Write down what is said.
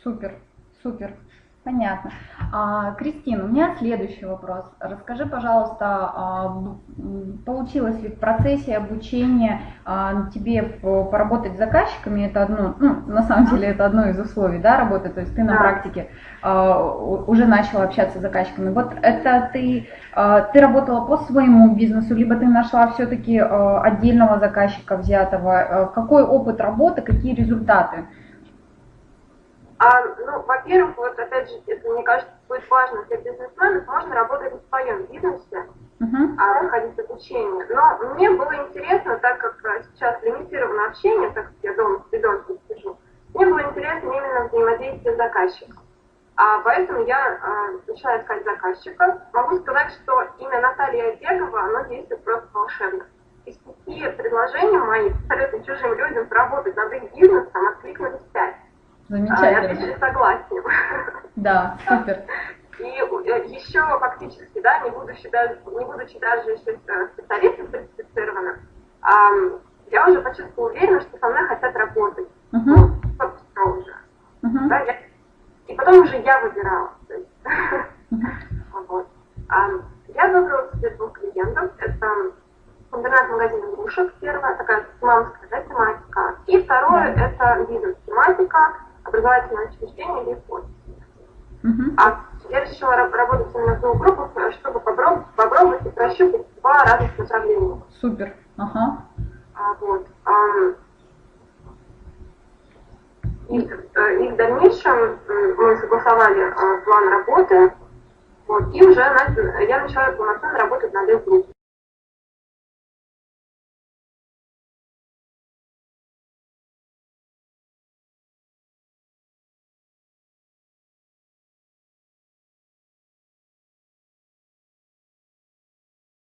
Супер, супер, понятно. Кристина, у меня следующий вопрос. Расскажи, пожалуйста, получилось ли в процессе обучения тебе поработать с заказчиками? Это одно, ну, на самом деле это одно из условий, да, работы, то есть ты на практике уже начала общаться с заказчиками. Вот это ты работала по своему бизнесу, либо ты нашла все-таки отдельного заказчика взятого? Какой опыт работы, какие результаты? Ну, во-первых, вот опять же, это, мне кажется, будет важно для бизнесменов, можно работать в своем бизнесе, проходить обучение. Но мне было интересно, так как сейчас лимитировано общение, так как я дома с ребенком сижу, мне было интересно именно взаимодействие с заказчиком. Поэтому я начала искать заказчика. Могу сказать, что имя Наталья Бегова, оно действует просто волшебно. Из 5 предложений моих абсолютно чужим людям работать над их бизнесом откликнулись 5. Замечательно. Я отвечаю согласием. Да, супер. И еще фактически, да, не будучи даже еще специалистом сертифицированным, я уже почувствовала уверенность, что со мной хотят работать. Уже. Да, и потом уже я выбирала. То есть, вот. Я выбрала себе 2 клиентов. Это интернет-магазин игрушек, первая, такая мамская, да, тематика. И второе, это бизнес-тематика, образовательное учреждение или фонд. Я решила работать именно в 2 группах, чтобы попробовать и прощупать 2 разных направления. Супер. Ага. Вот. И в дальнейшем мы согласовали план работы, вот, и уже я начала полноценно работать над их группой.